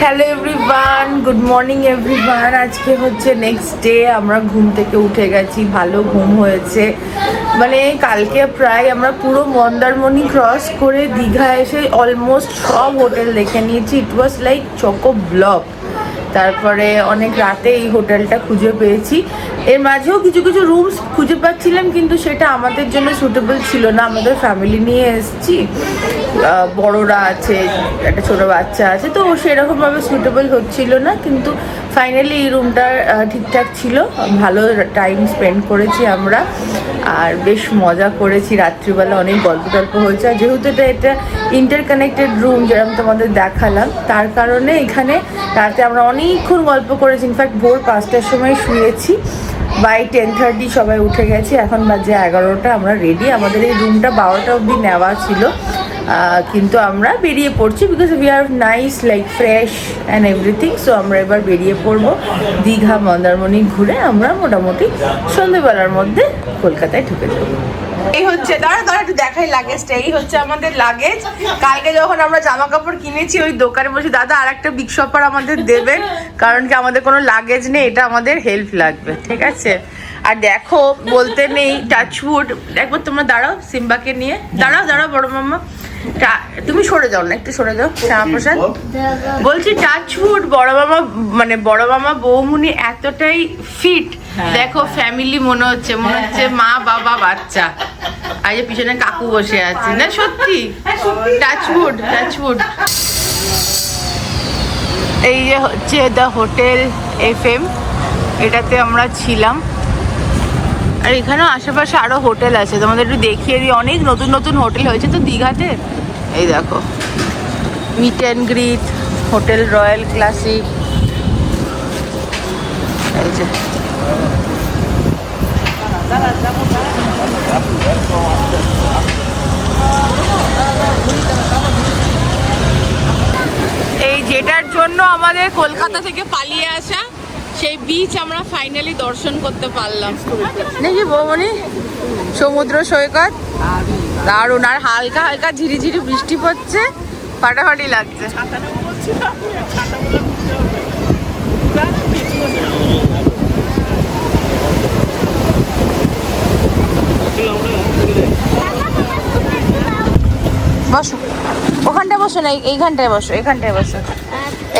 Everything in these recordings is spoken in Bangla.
Hello everyone, good morning everyone. আজকে হচ্ছে নেক্সট ডে। আমরা ঘুম থেকে উঠে গেছি, ভালো ঘুম হয়েছে। মানে কালকে প্রায় আমরা পুরো মন্দারমণি ক্রস করে দীঘা এসে অলমোস্ট সব হোটেল দেখে নিয়েছি। ইট ওয়াজ লাইক চকো ব্লক। তারপরে অনেক রাতে এই হোটেলটা খুঁজে পেয়েছি। এর মাঝেও কিছু কিছু রুমস খুঁজে পাচ্ছিলাম, কিন্তু সেটা আমাদের জন্য সুটেবল ছিল না। আমাদের ফ্যামিলি নিয়ে এসেছি, বড়রা আছে, একটা ছোটো বাচ্চা আছে, তো সেরকমভাবে সুটেবল হচ্ছিল না। কিন্তু ফাইনালি এই রুমটা ঠিকঠাক ছিল, ভালো টাইম স্পেন্ড করেছি আমরা, আর বেশ মজা করেছি। রাত্রিবেলা অনেক গল্প টল্প হয়েছে। আর যেহেতু এটা ইন্টারকানেক্টেড রুম, যেরকম তোমাদের দেখালাম, তার কারণে এখানে রাতে আমরা অনেকক্ষণ গল্প করেছি। ইনফ্যাক্ট ভোর 5টার সময় শুয়েছি, বাই 10:30 সবাই উঠে গেছি। এখন বাজে 11টা, আমরা রেডি। আমাদের এই রুমটা 12টা অবধি নেওয়া ছিল, কিন্তু আমরা বেরিয়ে পড়ছি because we are nice, like fresh and everything. So আমরা এবার বেরিয়ে পড়বো দীঘা মন্দারমণি ঘুরে আমরা মোটামুটি সন্ধ্যেবেলার মধ্যে কলকাতায় ঢুকে যাবো। এই হচ্ছে, দাঁড়া একটু দেখাই লাগেজটা। এই হচ্ছে আমাদের লাগেজ। কালকে যখন আমরা জামা কাপড় কিনেছি ওই দোকানে বসে, দাদা আর একটা বিগ শপার আমাদের দেবেন, কারণ কি আমাদের কোনো লাগেজ নেই, এটা আমাদের হেল্প লাগবে, ঠিক আছে? আর দেখো, বলতে নেই, টাচউড। একবার তোমরা দাঁড়াও, সিম্বাকে নিয়ে দাঁড়াও বড় মাম্মা, তুমি সরে যাও না, একটু সরে যাও শ্যামাপ্রসাদ। বলছি টাচউড, বড় মামা বৌমুনি এতটাই ফিট, দেখো ফ্যামিলি মনে হচ্ছে মা বাবা বাচ্চা। আর যে পিছনে কাকু বসে আছে, না সত্যি টাচউড। এই যে হচ্ছে দ্য হোটেল FM, এটাতে আমরা ছিলাম। আর এখানেও আশেপাশে আরো হোটেল আছে, তোমাদের একটু দেখিয়ে দিই। অনেক নতুন নতুন হোটেল হয়েছে তো দীঘাতে। এই দেখো, meet and greet, hotel royal classic, এই যে এই যেটার জন্য আমাদের কলকাতা থেকে পালিয়ে আসা, সেই বিচ আমরা ফাইনালি দর্শন করতে পারলাম। নাকি বৌমনি? সমুদ্র সৈকত দারুণ, আর হালকা হালকা ঝিরিঝিরি বৃষ্টি পড়ছে, ফাটাফাটি লাগছে। বসো, ওখানটায় বসো না, এইখানটায় বসো, এখানটায় বসো।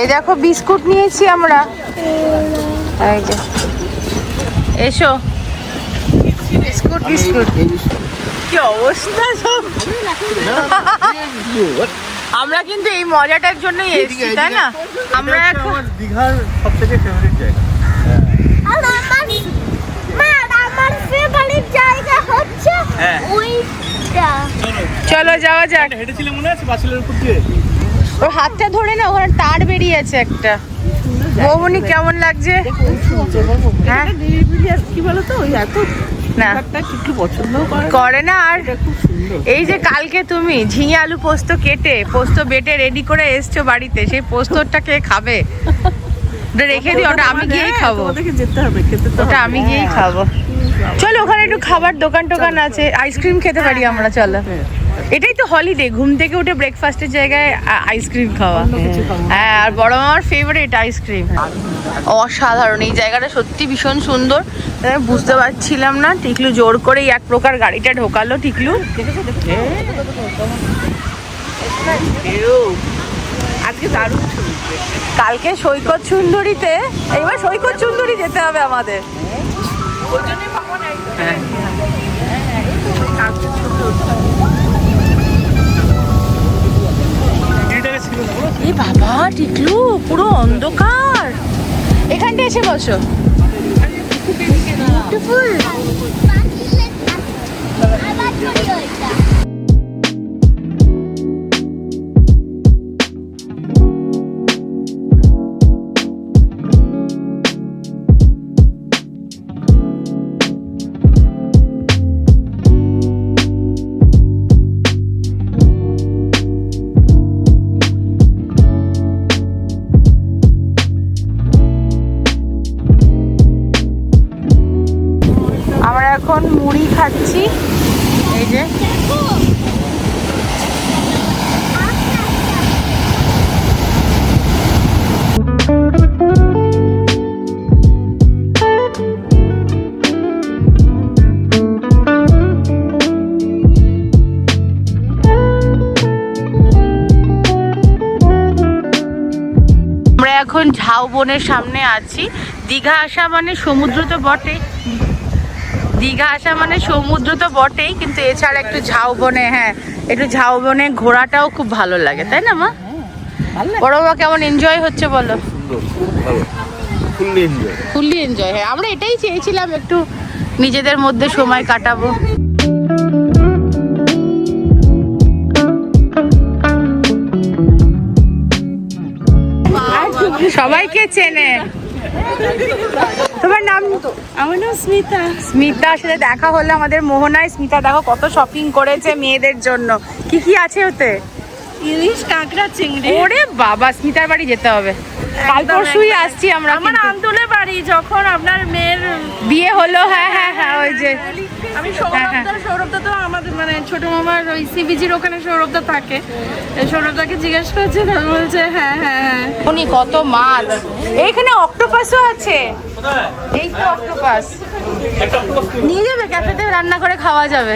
এই দেখো বিস্কুট নিয়েছি আমরা, এই যে এসো, বিস্কুট কি অবস্থা সব। আমরা কিন্তু এই মজাটার জন্যই এসেছি, তাই না? আমরা এখন দীঘার সবথেকে ফেভারিট জায়গা। আমার ফেভারিট জায়গা হচ্ছে ওইটা। চলো যাওয়া যাক। হেঁটেছিলে মনে আছে বাসের উপর দিয়ে? ওর হাতটা ধরে না, ওখানে তার বেরিয়ে আছে একটা। বৌমনি কেমন লাগছে? হ্যাঁ কি বলতো, ওই এত না একটু পছন্দ করে না। আর এই যে কালকে তুমি ঝিঙে আলু পোস্ত কেটে, পোস্ত বেটে রেডি করে এসছো বাড়িতে, সেই পোস্তটা কে খাবে? ওটা রেখে দিই, ওটা আমি গিয়েই খাবো। যেতে হবে, খেতে তো ওটা আমি গিয়েই খাবো। চলো, ওখানে একটু খাবার দোকান আছে, আইসক্রিম খেতে পারি আমরা। চলো, এটাই তো হলিডে, ঘুম থেকে উঠে ব্রেকফাস্টের জায়গায় আইসক্রিম খাওয়া। হ্যাঁ, আর বড় মামার ফেভারিট আইসক্রিম। অসাধারণ, এই জায়গাটা সত্যি ভীষণ সুন্দর। বুঝতে পারছিলাম না, টিকলু জোর করেই এক প্রকার গাড়িটা ঢোকালো। টিকলু আজকে দারুণ। কালকে সৈকত সুন্দরীতে, এইবার সৈকত সুন্দরী যেতে হবে আমাদের। এ বাবা, টিকলু পুরো অন্ধকার। এখানটা এসে বসো। বিউটিফুল। এখন মুড়ি খাচ্ছি, এই যে এখন ঝাউবনের সামনে আছি। দীঘা আসা মানে সমুদ্র তো বটেই, দীঘা আসা মানে সমুদ্র তো বটেই, কিন্তু এছাড়া একটু ঝাউবনে, হ্যাঁ একটু ঝাউবনে ঘোরাটাও খুব ভালো লাগে, তাই না মা? বড় মা কেমন এনজয় হচ্ছে বলো? Fully enjoy. হ্যাঁ আমরা এটাই চেয়েছিলাম, একটু নিজেদের মধ্যে সময় কাটাবো। সবাইকে চেনে। তোমার নাম? আমার নাম স্মিতা। স্মিতার সাথে দেখা হলো আমাদের মোহনায়। স্মিতা দেখো কত শপিং করেছে মেয়েদের জন্য। কি কি আছে ওতে? ইলিশ, কাঁকড়া, চিংড়ি। ওরে বাবা, স্মিতার বাড়ি যেতে হবে। কাল পরশুই আসছি আমরা। আমার আমতুলে বাড়ি, যখন আপনার মেয়ের বিয়ে হলো, হ্যাঁ হ্যাঁ হ্যাঁ, ওই যে আমি সৌরভদা তো আমাদের মানে ছোট মামার ওই সিবিজির ওখানে সৌরভদা থাকে। সৌরভদাকে জিজ্ঞেস করছে, বলছে হ্যাঁ হ্যাঁ হ্যাঁ। উনি কত মাছ। এইখানে অক্টোপাসও আছে। এই তো অক্টোপাস নিয়ে যাবে, ক্যাফেতে রান্না করে খাওয়া যাবে।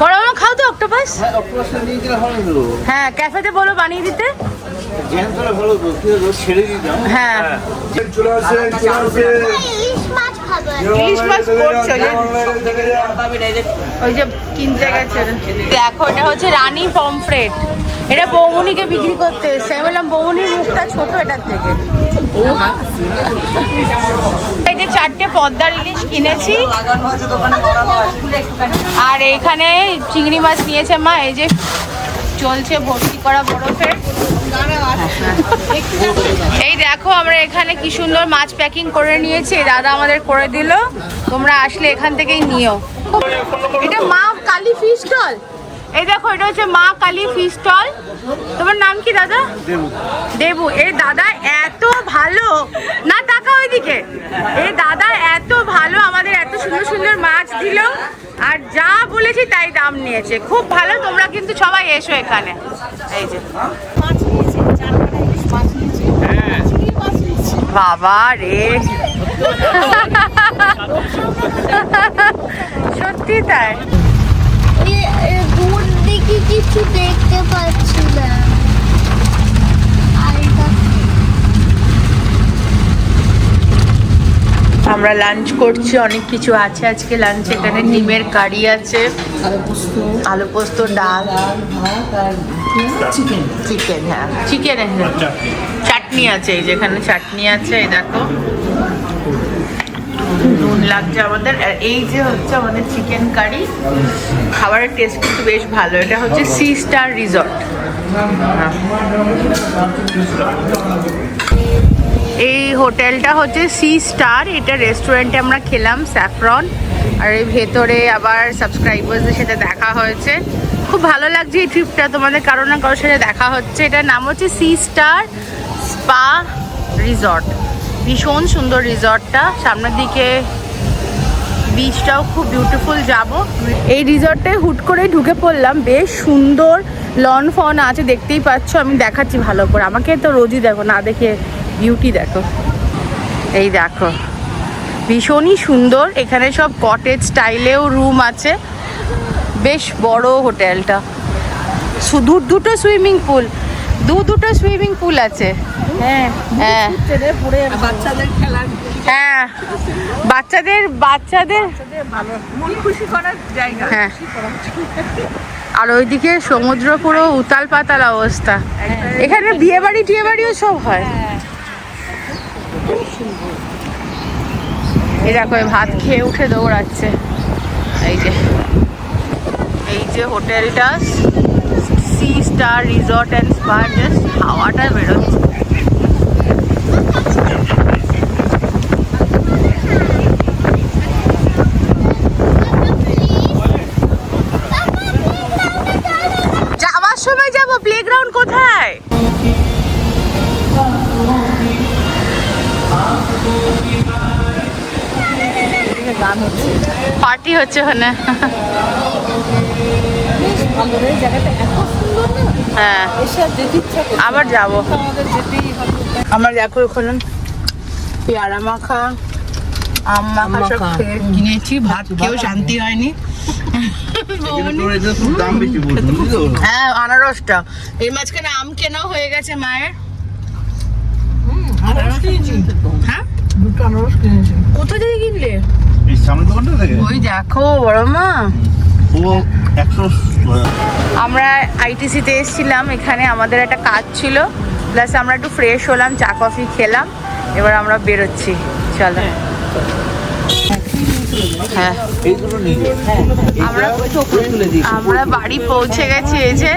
বড় মামা খাও তো অক্টোপাস? হ্যাঁ ক্যাফেতে বলো বানিয়ে দিতে। হ্যাঁ ইলিশ মাছ খাবে। ইলিশ মাছ করছে ওই যে কিনতে গেছে। দেখো এটা হচ্ছে রানী পমফ্রেট, এটা বৌমনিকে বিক্রি করতে এসছে। আমি বললাম বৌমনির মুখটা ছোট এটার থেকে। এই যে 4টে পদ্মার ইলিশ কিনেছি, আর এখানে চিংড়ি মাছ নিয়েছে মা। এই যে চলছে ভর্তি করা বরফের। এই দেখো আমরা এখানে কি সুন্দর মাছ প্যাকিং করে নিয়েছি, দাদা আমাদের করে দিল। তোমরা আসলে এখান থেকেই নিও। এটা মা কালী ফিশ স্টল। এই দেখো এটা হচ্ছে মা কালী ফিশ স্টল। তোমার নাম কি দাদা? দেবু। এই দাদা এত ভালো না, টাকা ওইদিকে। এই দাদা এত ভালো, আমাদের এত সুন্দর সুন্দর মাছ দিল, আর যা বলেছি তাই দাম নিয়েছে। খুব ভালো, তোমরা কিন্তু সবাই এসো এখানে। এই যে বাবা রে, সত্যি তাই। দূর দিকে কিছু দেখতে পাচ্ছি না। আমরা লাঞ্চ করছি, অনেক কিছু আছে আজকে লাঞ্চে। এখানে ডিমের কারি আছে, আলু পোস্ত, ডাল, চিকেন, হ্যাঁ চিকেন, চাটনি আছে। এই যেখানে চাটনি আছে, এই দেখো নুন লাগছে আমাদের। আর এই যে হচ্ছে আমাদের চিকেন কারি। খাবারের টেস্ট কিন্তু বেশ ভালো। এটা হচ্ছে সি স্টার রিসর্ট। এই হোটেলটা হচ্ছে সি স্টার। এটা রেস্টুরেন্টে আমরা খেলাম, স্যাফরন। আর এই ভেতরে আবার সাবস্ক্রাইবারদের সাথে দেখা হয়েছে। খুব ভালো লাগছে এই ট্রিপটা, তোমাদের কারো না কারোর সাথে দেখা হচ্ছে। এটার নাম হচ্ছে সি স্টার স্পা রিসর্ট। ভীষণ সুন্দর রিসর্টটা, সামনের দিকে বিচটাও খুব বিউটিফুল। যাব এই রিসর্টে হুট করে ঢুকে পড়লাম, বেশ সুন্দর লন ফন আছে, দেখতেই পাচ্ছ। আমি দেখাচ্ছি ভালো করে, আমাকে তো রোজই দেখো, না দেখে বিউটি দেখো। এই দেখো ভীষণই সুন্দর। এখানে সব কটেজ স্টাইলেও রুম আছে, বেশ বড় হোটেলটা। দুটো সুইমিং পুল, দুটো সুইমিং পুল আছে। হ্যাঁ হ্যাঁ বাচ্চাদের খেলার, হ্যাঁ বাচ্চাদের মন খুশি করার জায়গা। হ্যাঁ, আর ওইদিকে সমুদ্র পুরো উতাল পাতাল অবস্থা। এখানে বিয়ে বাড়ি টিয়ে বাড়িও সব হয়। এই দেখো ভাত খেয়ে উঠে দৌড়াচ্ছে। এই যে হোটেলটা sea star resort and spa, just হাওয়াটা বেরোচ্ছে। যাওয়ার সময় যাবো। প্লেগ্রাউন্ড কোথায়? গান হচ্ছে, পার্টি হচ্ছে ওখানে। হ্যাঁ আবার যাবো। আমরা দেখো ওখানে পেয়ারা মাখা, আম মাখা সব কিনেছি। ভাত খেয়েও শান্তি হয়নি। হ্যাঁ আনারসটা, এর মাঝখানে আম কেনা হয়ে গেছে মায়ের। হ্যাঁ দুটো আনারস কিনেছি। কোথা থেকে কিনলে? এই সামনের দোকানটা থেকে ওই দেখো বড় মা, ও 100 আমরা আইটিসিতে এসেছিলাম, এখানে আমাদের একটা কাজ ছিল, প্লাস আমরা একটু ফ্রেশ হলাম, চা কফি খেলাম, এবার আমরা বেরোচ্ছি। চলো হ্যাঁ এইগুলো নিয়ে আমরা বাড়ি পৌঁছে গেছি। এই যে